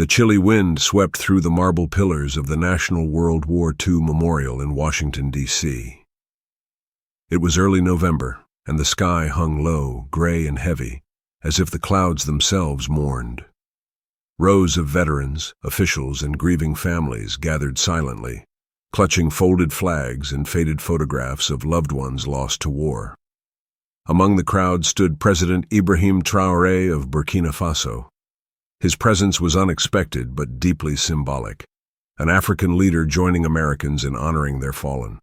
The chilly wind swept through the marble pillars of the National World War II Memorial in Washington, D.C. It was early November, and the sky hung low, gray and heavy, as if the clouds themselves mourned. Rows of veterans, officials, and grieving families gathered silently, clutching folded flags and faded photographs of loved ones lost to war. Among the crowd stood President Ibrahim Traoré of Burkina Faso. His presence was unexpected but deeply symbolic, an African leader joining Americans in honoring their fallen.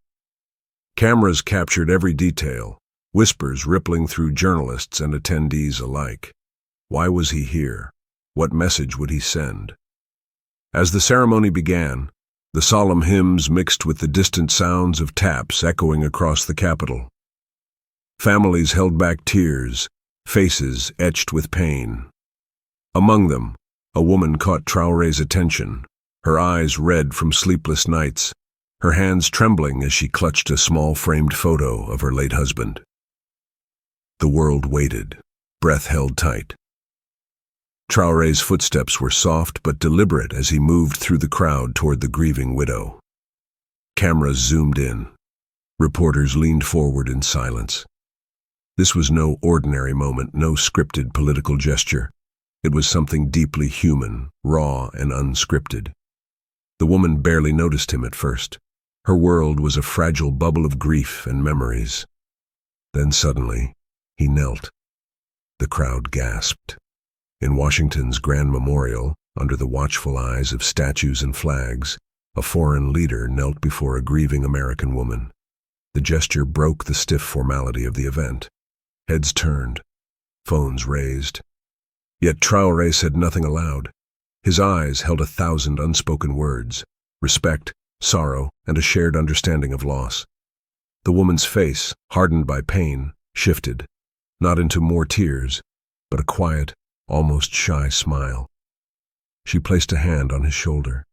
Cameras captured every detail, whispers rippling through journalists and attendees alike. Why was he here? What message would he send? As the ceremony began, the solemn hymns mixed with the distant sounds of taps echoing across the Capitol. Families held back tears, faces etched with pain. Among them, a woman caught Traoré's attention, her eyes red from sleepless nights, her hands trembling as she clutched a small framed photo of her late husband. The world waited, breath held tight. Traoré's footsteps were soft but deliberate as he moved through the crowd toward the grieving widow. Cameras zoomed in. Reporters leaned forward in silence. This was no ordinary moment, no scripted political gesture. It was something deeply human, raw and unscripted. The woman barely noticed him at first. Her world was a fragile bubble of grief and memories. Then suddenly, he knelt. The crowd gasped. In Washington's Grand Memorial, under the watchful eyes of statues and flags, a foreign leader knelt before a grieving American woman. The gesture broke the stiff formality of the event. Heads turned, phones raised. Yet Traoré said nothing aloud. His eyes held 1,000 unspoken words: respect, sorrow, and a shared understanding of loss. The woman's face, hardened by pain, shifted, not into more tears, but a quiet, almost shy smile. She placed a hand on his shoulder,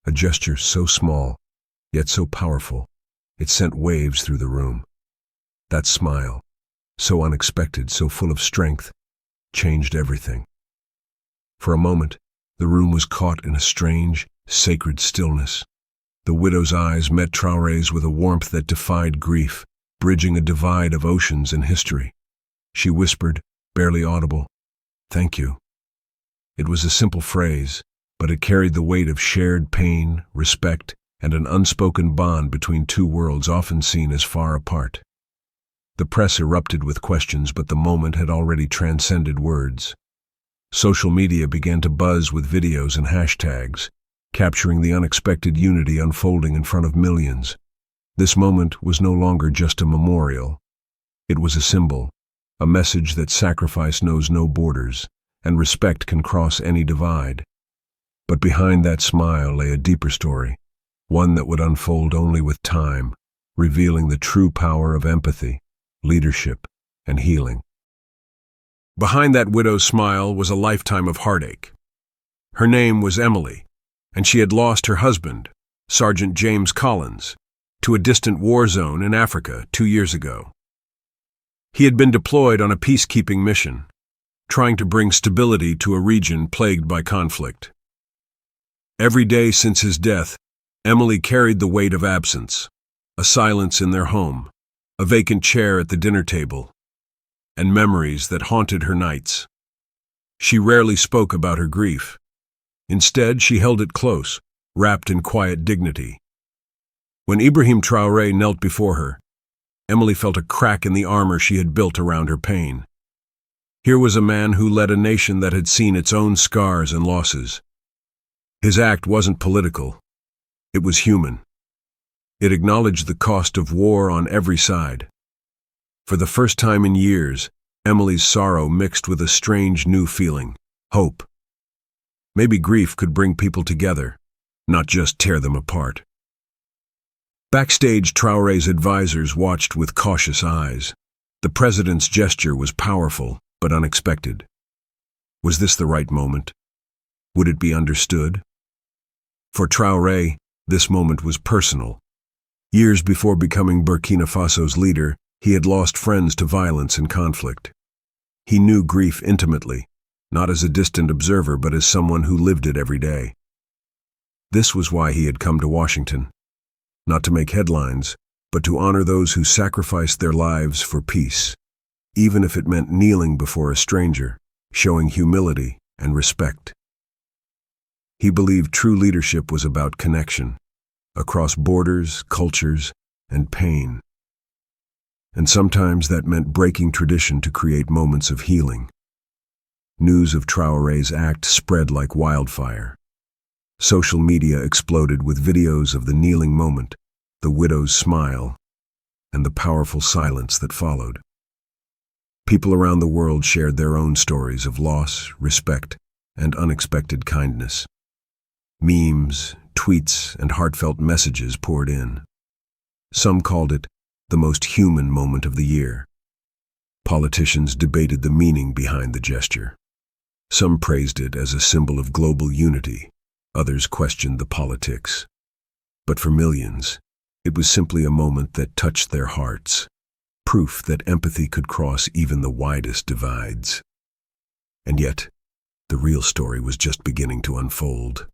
a gesture so small, yet so powerful, it sent waves through the room. That smile, so unexpected, so full of strength, changed everything. For a moment, the room was caught in a strange, sacred stillness. The widow's eyes met Traoré's with a warmth that defied grief, bridging a divide of oceans and history. She whispered, barely audible, "Thank you." It was a simple phrase, but it carried the weight of shared pain, respect, and an unspoken bond between two worlds often seen as far apart. The press erupted with questions, but the moment had already transcended words. Social media began to buzz with videos and hashtags, capturing the unexpected unity unfolding in front of millions. This moment was no longer just a memorial. It was a symbol, a message that sacrifice knows no borders, and respect can cross any divide. But behind that smile lay a deeper story, one that would unfold only with time, revealing the true power of empathy, leadership, and healing. Behind that widow's smile was a lifetime of heartache. Her name was Emily, and she had lost her husband, Sergeant James Collins, to a distant war zone in Africa 2 years ago. He had been deployed on a peacekeeping mission, trying to bring stability to a region plagued by conflict. Every day since his death, Emily carried the weight of absence, a silence in their home, a vacant chair at the dinner table, and memories that haunted her nights. She rarely spoke about her grief. Instead, she held it close, wrapped in quiet dignity. When Ibrahim Traoré knelt before her, Emily felt a crack in the armor she had built around her pain. Here was a man who led a nation that had seen its own scars and losses. His act wasn't political. It was human. It acknowledged the cost of war on every side. For the first time in years, Emily's sorrow mixed with a strange new feeling, hope. Maybe grief could bring people together, not just tear them apart. Backstage, Traoré's advisors watched with cautious eyes. The president's gesture was powerful, but unexpected. Was this the right moment? Would it be understood? For Traoré, this moment was personal. Years before becoming Burkina Faso's leader, he had lost friends to violence and conflict. He knew grief intimately, not as a distant observer but as someone who lived it every day. This was why he had come to Washington, not to make headlines, but to honor those who sacrificed their lives for peace, even if it meant kneeling before a stranger, showing humility and respect. He believed true leadership was about connection, across borders, cultures, and pain. And sometimes that meant breaking tradition to create moments of healing. News of Traoré's act spread like wildfire. Social media exploded with videos of the kneeling moment, the widow's smile, and the powerful silence that followed. People around the world shared their own stories of loss, respect, and unexpected kindness. Memes, tweets, and heartfelt messages poured in. Some called it the most human moment of the year. Politicians debated the meaning behind the gesture. Some praised it as a symbol of global unity. Others questioned the politics. But for millions, it was simply a moment that touched their hearts, proof that empathy could cross even the widest divides. And yet, the real story was just beginning to unfold.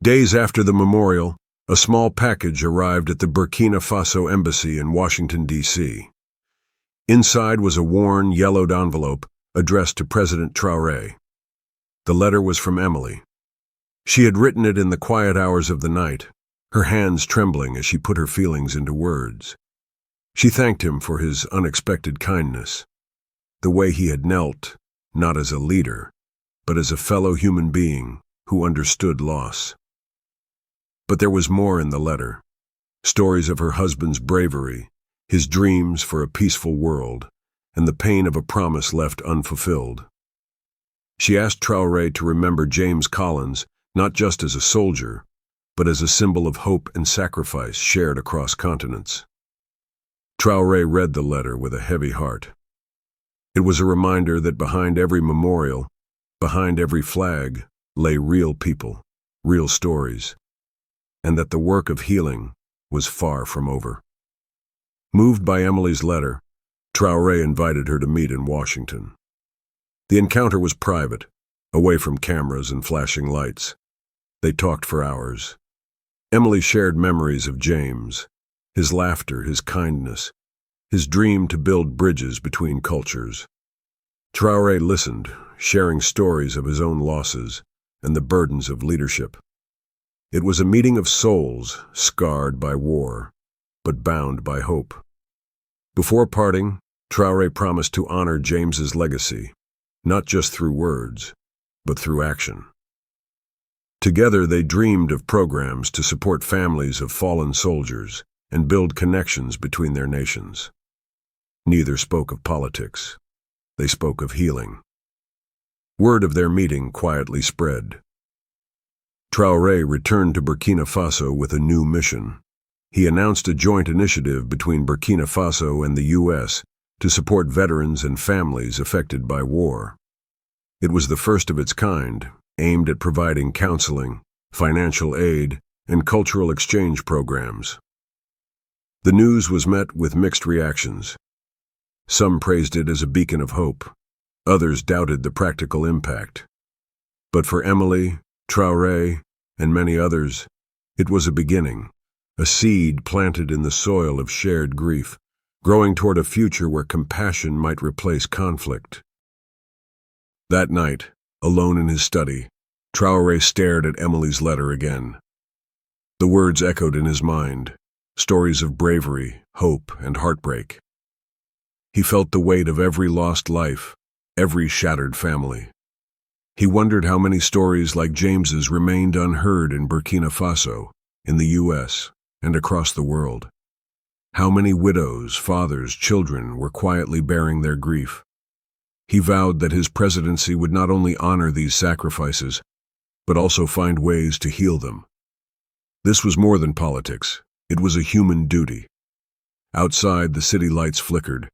Days after the memorial, a small package arrived at the Burkina Faso embassy in Washington, D.C. Inside was a worn, yellowed envelope addressed to President Traoré. The letter was from Emily. She had written it in the quiet hours of the night, her hands trembling as she put her feelings into words. She thanked him for his unexpected kindness, the way he had knelt, not as a leader, but as a fellow human being who understood loss. But there was more in the letter. Stories of her husband's bravery, his dreams for a peaceful world, and the pain of a promise left unfulfilled. She asked Traoré to remember James Collins not just as a soldier, but as a symbol of hope and sacrifice shared across continents. Traoré read the letter with a heavy heart. It was a reminder that behind every memorial, behind every flag, lay real people, real stories, and that the work of healing was far from over. Moved by Emily's letter, Traoré invited her to meet in Washington. The encounter was private, away from cameras and flashing lights. They talked for hours. Emily shared memories of James, his laughter, his kindness, his dream to build bridges between cultures. Traoré listened, sharing stories of his own losses and the burdens of leadership. It was a meeting of souls, scarred by war, but bound by hope. Before parting, Traoré promised to honor James's legacy, not just through words, but through action. Together they dreamed of programs to support families of fallen soldiers and build connections between their nations. Neither spoke of politics. They spoke of healing. Word of their meeting quietly spread. Traoré returned to Burkina Faso with a new mission. He announced a joint initiative between Burkina Faso and the U.S. to support veterans and families affected by war. It was the first of its kind, aimed at providing counseling, financial aid, and cultural exchange programs. The news was met with mixed reactions. Some praised it as a beacon of hope. Others doubted the practical impact. But for Emily, Traoré, and many others, it was a beginning, a seed planted in the soil of shared grief, growing toward a future where compassion might replace conflict. That night, alone in his study, Traoré stared at Emily's letter again. The words echoed in his mind, stories of bravery, hope, and heartbreak. He felt the weight of every lost life, every shattered family. He wondered how many stories like James's remained unheard in Burkina Faso, in the U.S., and across the world. How many widows, fathers, children were quietly bearing their grief. He vowed that his presidency would not only honor these sacrifices, but also find ways to heal them. This was more than politics. It was a human duty. Outside, the city lights flickered,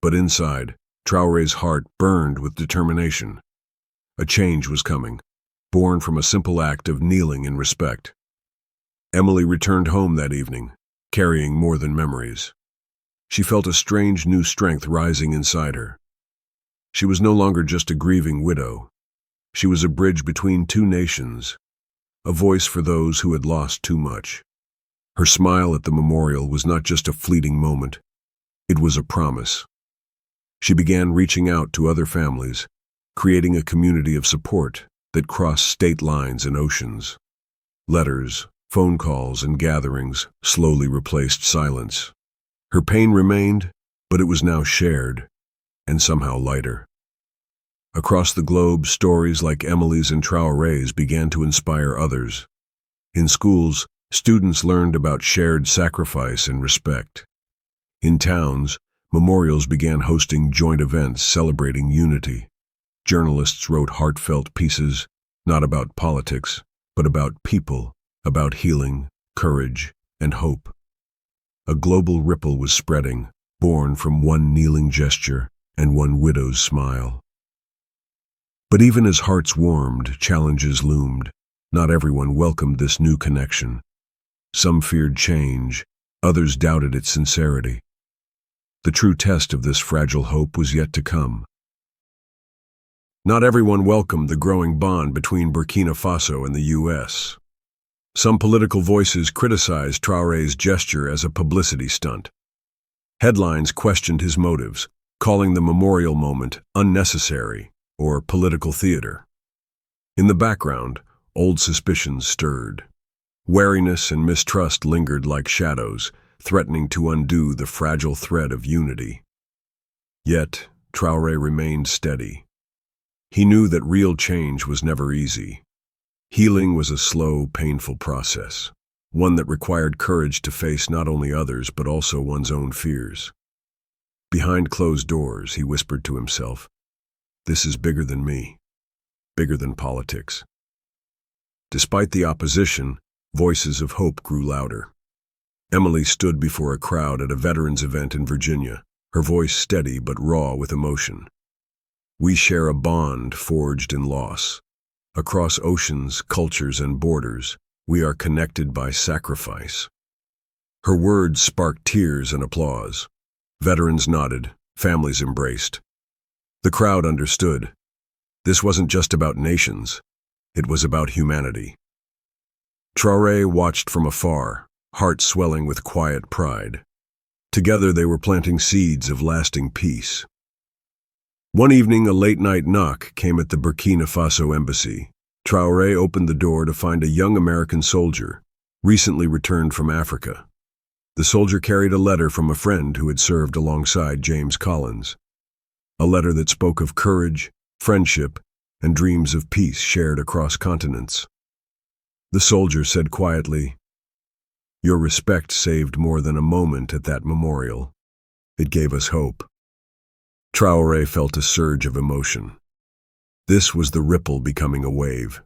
but inside, Traoré's heart burned with determination. A change was coming, born from a simple act of kneeling in respect. Emily returned home that evening, carrying more than memories. She felt a strange new strength rising inside her. She was no longer just a grieving widow. She was a bridge between two nations, a voice for those who had lost too much. Her smile at the memorial was not just a fleeting moment, it was a promise. She began reaching out to other families, creating a community of support that crossed state lines and oceans. Letters, phone calls, and gatherings slowly replaced silence. Her pain remained, but it was now shared, and somehow lighter. Across the globe, stories like Emily's and Traoré's began to inspire others. In schools, students learned about shared sacrifice and respect. In towns, memorials began hosting joint events celebrating unity. Journalists wrote heartfelt pieces, not about politics, but about people, about healing, courage, and hope. A global ripple was spreading, born from one kneeling gesture and one widow's smile. But even as hearts warmed, challenges loomed. Not everyone welcomed this new connection. Some feared change, others doubted its sincerity. The true test of this fragile hope was yet to come. Not everyone welcomed the growing bond between Burkina Faso and the U.S. Some political voices criticized Traoré's gesture as a publicity stunt. Headlines questioned his motives, calling the memorial moment unnecessary or political theater. In the background, old suspicions stirred. Wariness and mistrust lingered like shadows, threatening to undo the fragile thread of unity. Yet, Traoré remained steady. He knew that real change was never easy. Healing was a slow, painful process, one that required courage to face not only others but also one's own fears. Behind closed doors, he whispered to himself, "This is bigger than me, bigger than politics." Despite the opposition, voices of hope grew louder. Emily stood before a crowd at a veterans event in Virginia, her voice steady but raw with emotion. "We share a bond forged in loss. Across oceans, cultures, and borders, we are connected by sacrifice." Her words sparked tears and applause. Veterans nodded, families embraced. The crowd understood. This wasn't just about nations, it was about humanity. Traoré watched from afar, heart swelling with quiet pride. Together they were planting seeds of lasting peace. One evening, a late-night knock came at the Burkina Faso embassy. Traoré opened the door to find a young American soldier, recently returned from Africa. The soldier carried a letter from a friend who had served alongside James Collins. A letter that spoke of courage, friendship, and dreams of peace shared across continents. The soldier said quietly, "Your respect saved more than a moment at that memorial. It gave us hope." Traoré felt a surge of emotion. This was the ripple becoming a wave.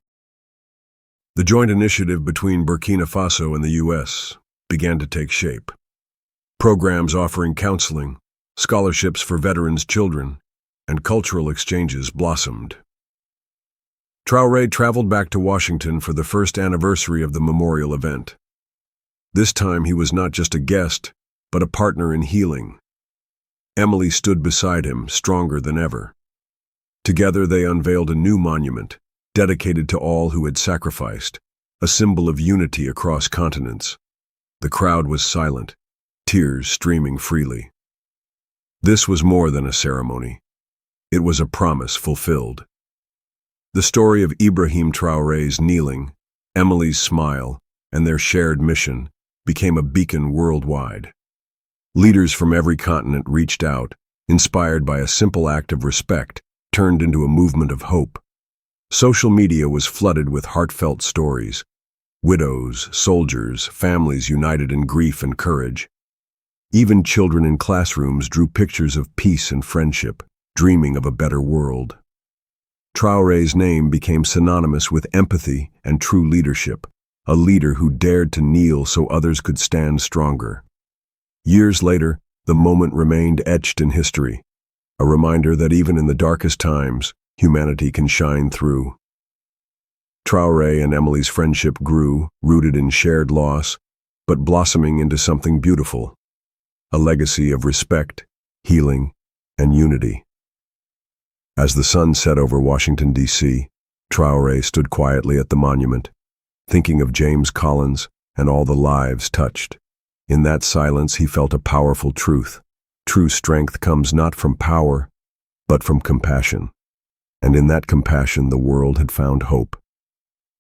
The joint initiative between Burkina Faso and the U.S. began to take shape. Programs offering counseling, scholarships for veterans' children, and cultural exchanges blossomed. Traoré traveled back to Washington for the first anniversary of the memorial event. This time he was not just a guest, but a partner in healing. Emily stood beside him, stronger than ever. Together they unveiled a new monument, dedicated to all who had sacrificed, a symbol of unity across continents. The crowd was silent, tears streaming freely. This was more than a ceremony. It was a promise fulfilled. The story of Ibrahim Traoré's kneeling, Emily's smile, and their shared mission became a beacon worldwide. Leaders from every continent reached out, inspired by a simple act of respect turned into a movement of hope. Social media was flooded with heartfelt stories. Widows, soldiers, families united in grief and courage. Even children in classrooms drew pictures of peace and friendship, dreaming of a better world. Traoré's name became synonymous with empathy and true leadership, a leader who dared to kneel so others could stand stronger. Years later, the moment remained etched in history, a reminder that even in the darkest times, humanity can shine through. Traoré and Emily's friendship grew, rooted in shared loss, but blossoming into something beautiful, a legacy of respect, healing, and unity. As the sun set over Washington, D.C., Traoré stood quietly at the monument, thinking of James Collins and all the lives touched. In that silence, he felt a powerful truth. True strength comes not from power, but from compassion. And in that compassion, the world had found hope.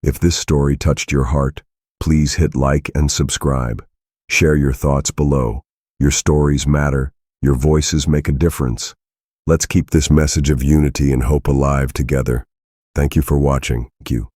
If this story touched your heart, please hit like and subscribe. Share your thoughts below. Your stories matter. Your voices make a difference. Let's keep this message of unity and hope alive together. Thank you for watching. Thank you.